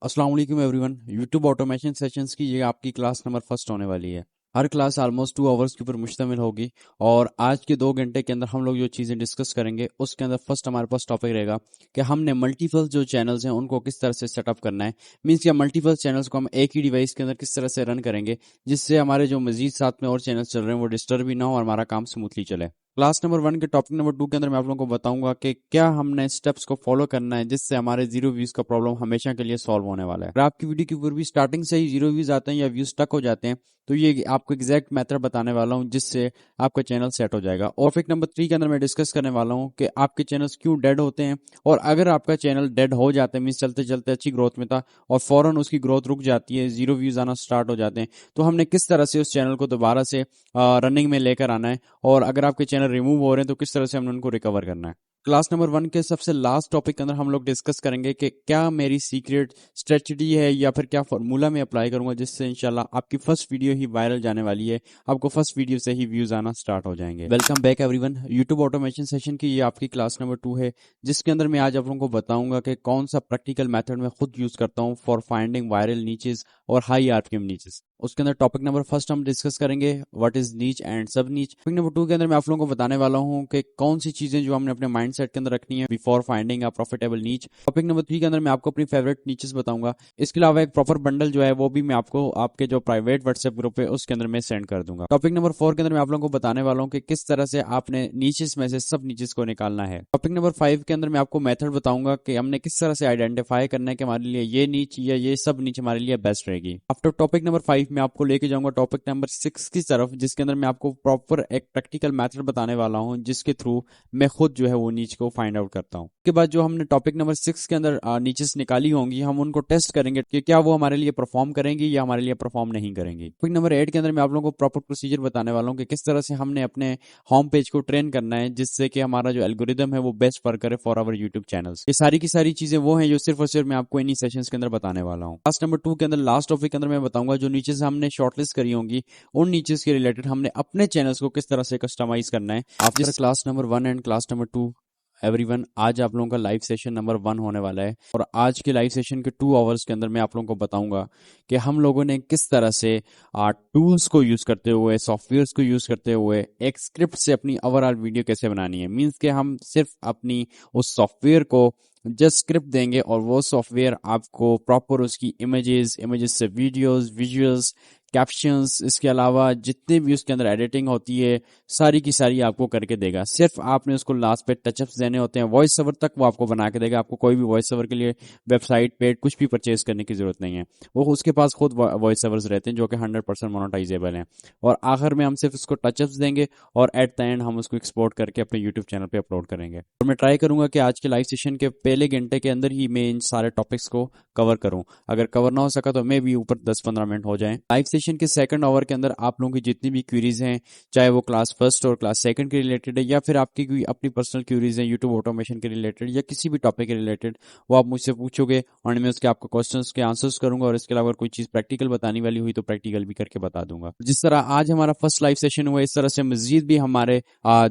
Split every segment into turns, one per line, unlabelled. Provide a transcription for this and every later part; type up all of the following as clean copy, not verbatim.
अस्सलाम वालेकुम everyone. YouTube automation sessions की ये आपकी क्लास नंबर फर्स्ट होने वाली है। हर क्लास ऑलमोस्ट 2 आवर्स के ऊपर मुश्तमिल होगी और आज के 2 घंटे के अंदर हम लोग जो चीज़ें डिस्कस करेंगे उसके अंदर फर्स्ट हमारे पास टॉपिक रहेगा कि हमने मल्टीपल जो चैनल्स हैं उनको किस तरह से सेटअप करना है। मीन्स क्या मल्टीपल चैनल्स को हम एक ही डिवाइस के अंदर किस तरह से रन करेंगे जिससे हमारे जो मजीद साथ में और चैनल्स चल रहे हैं वो डिस्टर्ब भी ना हो और हमारा काम स्मूथली चले। क्लास नंबर 1 के टॉपिक नंबर 2 के अंदर मैं आप लोगों को बताऊंगा कि क्या हमने स्टेप्स को फॉलो करना है जिससे हमारे जीरो व्यूज का प्रॉब्लम हमेशा के लिए सॉल्व होने वाला है। अगर आपकी वीडियो के ऊपर भी स्टार्टिंग से ही जीरो व्यूज आते हैं या व्यूज स्टक हो जाते हैं तो ये आपको एग्जैक्ट मेथड बताने वाला हूँ जिससे आपका चैनल सेट हो जाएगा। और टॉपिक नंबर 3 के अंदर मैं डिस्कस करने वाला हूँ कि आपके चैनल्स क्यों डेड होते हैं और अगर आपका चैनल डेड हो जाता है मीन्स चलते चलते अच्छी ग्रोथ में था और फौरन उसकी ग्रोथ रुक जाती है, जीरो व्यूज आना स्टार्ट हो जाते हैं, तो हमने किस तरह से उस चैनल को दोबारा से रनिंग में लेकर आना है और अगर आपके चैनल रिमूव हो रहे हैं तो किस तरह से हमने उनको रिकवर करना है। क्लास नंबर 1 के सबसे लास्ट टॉपिक के अंदर हम लोग डिस्कस करेंगे कि क्या मेरी सीक्रेट स्ट्रेटजी है या फिर क्या फॉर्मूला मैं अप्लाई करूंगा जिससे इंशाल्लाह आपकी फर्स्ट वीडियो ही वायरल जाने वाली है, आपको फर्स्ट वीडियो से ही व्यूज आना स्टार्ट हो जाएंगे। Welcome back everyone. YouTube automation session की ये आपकी क्लास नंबर 2 है जिसके अंदर मैं आज आप लोगों को बताऊंगा कि कौन सा प्रैक्टिकल मेथड मैं खुद यूज करता हूँ फॉर फाइंडिंग वायरल नीचेस और हाई आरपीएम नीचेस। उसके अंदर टॉपिक नंबर फर्स्ट हम डिस्कस करेंगे व्हाट इज नीच एंड सब नीच। टॉपिक नंबर 2 के अंदर मैं आप लोगों को बताने वाला हूं कि कौन सी चीजें जो हमने अपने माइंडसेट के अंदर रखनी है बिफोर फाइंडिंग अ प्रॉफिटेबल नीच। टॉपिक नंबर 3 के अंदर मैं आपको अपनी फेवरेट नीचेस बताऊंगा। इसके अलावा एक प्रॉपर बंडल जो है वो भी मैं आपको आपके जो प्राइवेट व्हाट्सएप ग्रुप है उसके अंदर मैं सेंड कर दूंगा। टॉपिक नंबर 4 के अंदर मैं आप लोगों को बताने वाला हूँ कि किस तरह से आपने नीचेस में से सब नीचेस को निकालना है। टॉपिक नंबर 5 के अंदर मैं आपको मेथड बताऊंगा कि हमने किस तरह से आइडेंटिफाई करना है कि हमारे लिए ये नीच या ये सब नीच हमारे लिए बेस्ट रहेगी। आफ्टर टॉपिक नंबर 5 में आपको लेके जाऊंगा टॉपिक नंबर 6 की तरफ जिसके अंदर मैं आपको प्रॉपर एक प्रैक्टिकल मेथड बताने वाला हूं जिसके थ्रू मैं खुद जो है वो नीच को फाइंड आउट करता हूं। उसके बाद जो हमने टॉपिक नंबर 6 के अंदर नीचेस निकाली होंगी हम उनको टेस्ट करेंगे कि क्या वो हमारे लिए परफॉर्म करेंगी या हमारे लिए परफॉर्म नहीं करेंगी। टॉपिक नंबर 8 के अंदर मैं आप लोगों को प्रॉपर प्रोसीजर बताने वाला हूँ कि किस तरह से हमने अपने होम पेज को ट्रेन करना है जिससे कि हमारा जो एल्गोरिदम है वो बेस्ट वर्क करे फॉर आवर यूट्यूब चैनल्स। ये सारी की सारी चीजें वो हैं जो सिर्फ और सिर्फ मैं आपको इन्हीं सेशंस के अंदर बताने वाला हूँ। क्लास नंबर 2 के अंदर लास्ट टॉपिक के अंदर मैं बताऊंगा जो नीचे से हमने शॉर्टलिस्ट करी होंगी उन नीचेस के रिलेटेड हमने अपने चैनल्स को किस तरह से कस्टमाइज करना है। After class number 1 and class number 2 everyone, आज आप लोगों का लाइव सेशन नंबर 1 होने वाला है और आज के लाइव सेशन के 2 आवर्स के अंदर मैं आप लोगों को बताऊंगा कि हम लोगों ने किस तरह से टूल्स को यूज करते हुए, सॉफ्टवेयर्स को यूज करते हुए एक स्क्रिप्ट से अपनी ओवरऑल वीडियो कैसे बनानी है। मींस के हम सिर्फ अपनी उस सॉफ्टवेयर को जस्ट स्क्रिप्ट देंगे और वो सॉफ्टवेयर आपको प्रॉपर उसकी इमेजेस से वीडियोस, विजुअल्स, कैप्शंस, इसके अलावा जितने भी उसके अंदर एडिटिंग होती है सारी की सारी आपको करके देगा। सिर्फ आपने उसको लास्ट पे टचअप्स देने होते हैं। वॉइस ओवर तक वो आपको बना के देगा। आपको कोई भी वॉइस ओवर के लिए वेबसाइट पेड कुछ भी परचेज करने की जरूरत नहीं है। वो उसके पास खुद वॉइस ओवर्स रहते हैं जो कि 100% मोनेटाइजेबल हैं और आखिर में हम सिर्फ उसको टचअप्स देंगे और एट द एंड हम उसको एक्सपोर्ट करके अपने यूट्यूब चैनल पे अपलोड करेंगे। और मैं ट्राई करूंगा कि आज के लाइव सेशन के पहले घंटे के अंदर ही मैं इन सारे टॉपिक्स को कवर करूं। अगर कवर ना हो सका तो मैं भी ऊपर 10-15 मिनट हो जाए। लाइव सेशन के सेकंड आवर के अंदर आप लोगों की जितनी भी क्वेरीज हैं, चाहे वो क्लास फर्स्ट और क्लास सेकंड के रिलेटेड है या फिर आपकी कोई अपनी पर्सनल क्वेरीज हैं यूट्यूब ऑटोमेशन के रिलेटेड या किसी भी टॉपिक के रिलेटेड, वो आप मुझसे पूछोगे और मैं उसके आपको क्वेश्चंस के आंसर्स करूंगा और इसके अलावा कोई चीज प्रैक्टिकल बताने वाली हुई तो प्रैक्टिकल भी करके बता दूंगा। जिस तरह आज हमारा फर्स्ट लाइव सेशन हुआ इस तरह से मजीद भी हमारे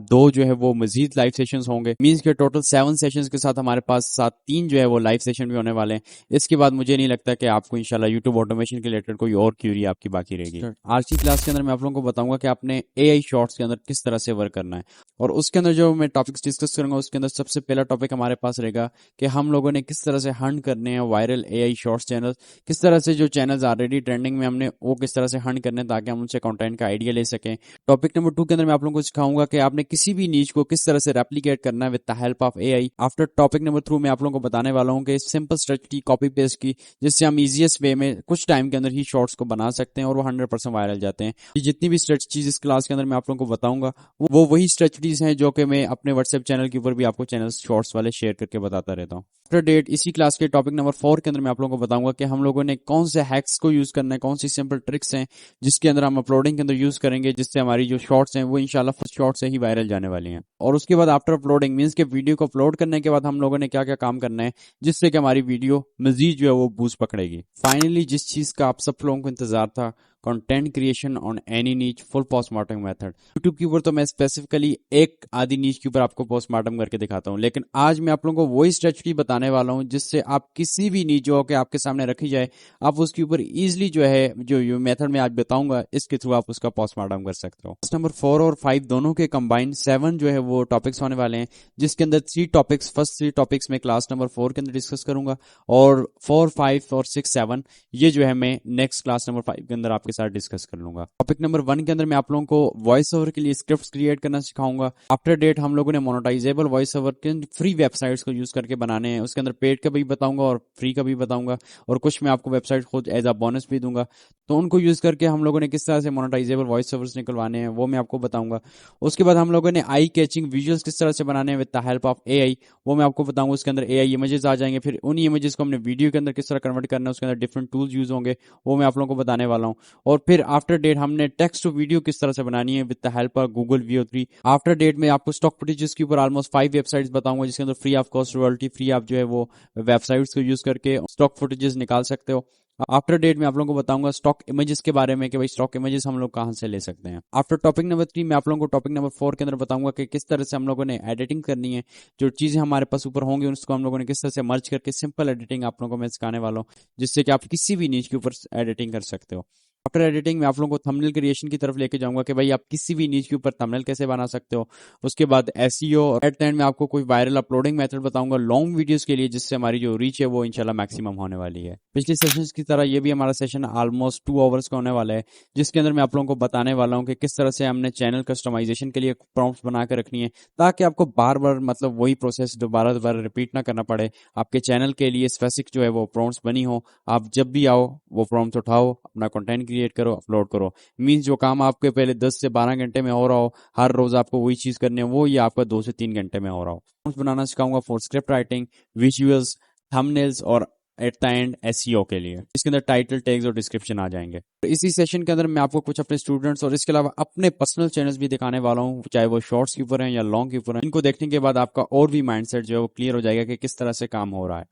2 जो है वो मजीद लाइव सेशन होंगे। मीन्स के टोटल 7 सेशन के साथ हमारे पास साथ 3 जो है वो लाइव सेशन भी होने वाले हैं। इसके बाद मुझे नहीं लगता कि आपको इंशाल्लाह यूट्यूब ऑटोमेशन के रिलेटेड कोई और क्यूरी आपकी बाकी रहेगी। आज की क्लास के अंदर मैं आप लोगों को बताऊंगा कि आपने एआई शॉर्ट्स के अंदर किस तरह से वर्क करना है और उसके अंदर जो मैं टॉपिक्स डिस्कस करूंगा उसके अंदर सबसे पहला टॉपिक हमारे पास रहेगा कि हम लोगों ने किस तरह से हंट करने हैं वायरल एआई शॉर्ट्स चैनल, किस तरह से जो चैनल्स ऑलरेडी ट्रेंडिंग में हमने वो किस तरह से हंट करने हैं ताकि हम उनसे कंटेंट का आइडिया ले सकें। टॉपिक नंबर 2 के अंदर मैं आप लोगों को सिखाऊंगा कि आपने किसी भी नीच को किस तरह से रेप्लिकेट करना है with the help of AI. After topic number 3 मैं आप लोगों को बताने वाला हूं कि सिंपल स्ट्रेटजी कॉपी पेस्ट की जिससे हम इजीएस्ट वे में कुछ टाइम के अंदर ही शॉर्ट्स को बना सकते हैं और वो 100% वायरल जाते हैं। ये जितनी भी स्ट्रेटजीज इस क्लास के अंदर मैं आप लोगों को बताऊंगा वो वही स्ट्रेटजीज हैं जो कि मैं अपने व्हाट्सएप चैनल के ऊपर भी आपको चैनल शॉर्ट्स वाले शेयर करके बताता रहता हूँ। आफ्टर डेट इसी क्लास के टॉपिक नंबर 4 के अंदर मैं आप लोगों को बताऊंगा कि हम लोगों ने कौन से हैक्स को यूज करना है, कौन सी सिंपल ट्रिक्स हैं जिसके अंदर हम अपलोडिंग के अंदर यूज करेंगे जिससे हमारी जो शॉर्ट्स हैं वो इंशाल्लाह फर्स्ट शॉर्ट से ही वायरल जाने वाली हैं। और उसके बाद आफ्टर अपलोडिंग मींस के वीडियो को अपलोड करने के बाद हम लोगों ने क्या क्या काम करना है जिससे कि हमारी वीडियो मजीद जो है वो बूस्ट पकड़ेगी। फाइनली जिस चीज का आप सब लोगों को इंतजार था, कंटेंट क्रिएशन ऑन एनी नीच फुल पोस्टमार्टम मेथड। यूट्यूब के ऊपर तो मैं स्पेसिफिकली एक आधी नीच के ऊपर आपको पोस्टमार्टम करके दिखाता हूँ, लेकिन आज मैं आप लोगों को वही स्ट्रेटजी बताने वाला हूँ जिससे आप किसी भी नीच जो कि आपके सामने रखी जाए, आप उसके ऊपर इजिली जो है जो मेथड मैं आज बताऊंगा इसके थ्रू आप उसका पोस्टमार्टम कर सकते हो। नंबर 4 और 5 दोनों के कंबाइन 7 जो है वो टॉपिक्स होने वाले हैं, जिसके अंदर 3 टॉपिक्स, फर्स्ट 3 टॉपिक्स में क्लास नंबर 4 के अंदर डिस्कस करूंगा, और 4, 5 और 6, 7 ये जो है मैं नेक्स्ट क्लास नंबर 5 के अंदर आपके साथ डिस्कस कर लूंगा। टॉपिक नंबर 1 के अंदर मैं आप लोगों को वॉइस ओवर के लिए स्क्रिप्ट्स क्रिएट करना सिखाऊंगा। आफ्टर डेट हम लोगों ने मोनेटाइजेबल वॉइस ओवर के फ्री वेबसाइट्स को यूज करके बनाने हैं, उसके अंदर पेड का भी बताऊंगा और फ्री का भी बताऊंगा, और कुछ मैं आपको वेबसाइट खुद एज अ बोनस भी दूंगा। तो उनको यूज करके हम लोगों ने किस तरह से मोनेटाइजेबल वॉइस ओवर्स निकलवाने हैं वो मैं आपको बताऊंगा। उसके बाद हम लोगों ने आई कैचिंग विजुअल्स किस तरह से बनाने हैं with the help of AI, वो मैं आपको बताऊंगा। उसके अंदर एआई इमेजेस आ जाएंगे, फिर उन इमेजेस को हमने वीडियो के अंदर किस तरह कन्वर्ट करना है, उसके अंदर डिफरेंट टूल्स यूज होंगे, वो मैं आप लोगों को बताने वाला हूँ। और फिर आफ्टर डेट हमने टेक्स्ट टू वीडियो किस तरह से बनानी है with the help of Google VO3। After that में आपको स्टॉक फुटेजेस के ऊपर ऑलमोस्ट 5 वेबसाइट्स बताऊंगा, जिसके अंदर free of cost royalty free आप जो है वो वेबसाइट्स को यूज करके स्टॉक फुटेजेस निकाल सकते हो। आफ्टर डेट में आप लोगों को बताऊंगा स्टॉक इमेजेस के बारे में कि भाई स्टॉक इमेजेस हम लोग कहां से ले सकते हैं। आफ्टर टॉपिक नंबर 3 मैं आप लोगों को टॉपिक नंबर 4 के अंदर बताऊंगा कि किस तरह से हम लोगों ने एडिटिंग करनी है, जो चीजें हमारे पास ऊपर होंगी उसको हम लोगों ने किस तरह से मर्ज करके सिंपल एडिटिंग आप लोगों को मैं सिखाने वाला हूँ, जिससे कि आप किसी भी नीच के ऊपर एडिटिंग कर सकते हो। आफ्टर एडिटिंग में आप लोगों को थंबनेल क्रिएशन की तरफ लेके जाऊंगा कि भाई आप किसी भी नीच के ऊपर थंबनेल कैसे बना सकते हो। उसके बाद एसईओ, एट द एंड में आपको कोई वायरल अपलोडिंग मेथड बताऊंगा लॉन्ग वीडियोस के लिए, जिससे हमारी जो रीच है वो इंशाल्लाह मैक्सिमम होने वाली है। पिछले सेशंस की तरह ये भी हमारा सेशन ऑलमोस्ट 2 आवर्स का होने वाला है, जिसके अंदर मैं आप लोगों को बताने वाला हूँ कि किस तरह से हमने चैनल कस्टमाइजेशन के लिए प्रॉम्प्ट्स बना कर रखनी है, ताकि आपको बार बार मतलब वही प्रोसेस दोबारा दोबारा रिपीट ना करना पड़े। आपके चैनल के लिए स्पेसिफिक जो है वो प्रॉम्प्ट्स बनी हो, आप जब भी आओ वो प्रॉम्प्ट्स उठाओ, अपना कंटेंट क्रिएट करो, अपलोड करो। मींस जो काम आपके पहले 10 से 12 घंटे में हो रहा हो, हर रोज आपको वही चीज करनी है, वो ये आपका 2 से 3 घंटे में हो रहा हो। प्रॉम्प्ट्स बनाना सिखाऊंगा for script writing, visuals, thumbnails और एट द एंड एसईओ के लिए। इसके अंदर टाइटल, टैग्स और डिस्क्रिप्शन आ जाएंगे। तो इसी सेशन के अंदर मैं आपको कुछ अपने स्टूडेंट्स और इसके अलावा अपने पर्सनल चैनल्स भी दिखाने वाला हूँ, चाहे वो शॉर्ट्स के ऊपर हैं या लॉन्ग के ऊपर हैं। इनको देखने के बाद आपका और भी माइंडसेट जो है वो क्लियर हो जाएगा कि किस तरह से काम हो रहा है।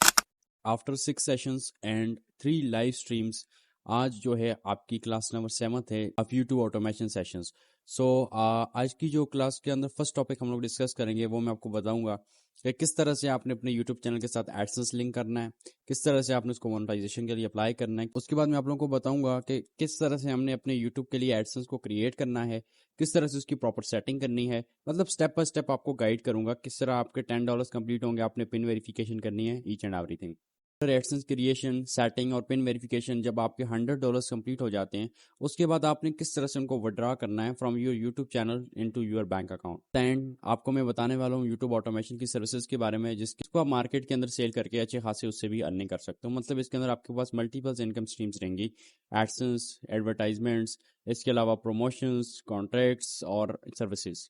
After 6 sessions and 3 live streams, आज जो है आपकी क्लास नंबर 7 है ऑफ यूट्यूब ऑटोमेशन सेशंस। सो आज की जो क्लास के अंदर फर्स्ट टॉपिक हम लोग डिस्कस करेंगे वो मैं आपको बताऊंगा कि किस तरह से आपने अपने यूट्यूब चैनल के साथ एडसेंस लिंक करना है, किस तरह से आपने उसको मोनेटाइजेशन के लिए अप्लाई करना है। उसके बाद मैं आप लोगों को बताऊंगा कि किस तरह से हमने अपने यूट्यूब के लिए एडसेंस को क्रिएट करना है, किस तरह से उसकी प्रॉपर सेटिंग करनी है, मतलब स्टेप बाय स्टेप आपको गाइड करूंगा किस तरह आपके $10 कंप्लीट होंगे, आपने पिन वेरिफिकेशन करनी है, each and everything. AdSense creation, setting और पिन वेरिफिकेशन जब आपके $100 कंप्लीट हो जाते हैं, उसके बाद आपने किस तरह से उनको विड्रॉ करना है from your YouTube channel into your bank account. And आपको मैं बताने वाला हूँ यूट्यूब ऑटोमेशन की सर्विसेज के बारे में, जिसको आप मार्केट के अंदर सेल करके अच्छे खासे उससे भी अर्निंग कर सकते हो। मतलब इसके अंदर आपके पास मल्टीपल इनकम स्ट्रीम्स रहेंगी, एडसेंस, एडवर्टाइजमेंट्स, इसके अलावा प्रमोशंस, कॉन्ट्रैक्ट्स और सर्विसेज।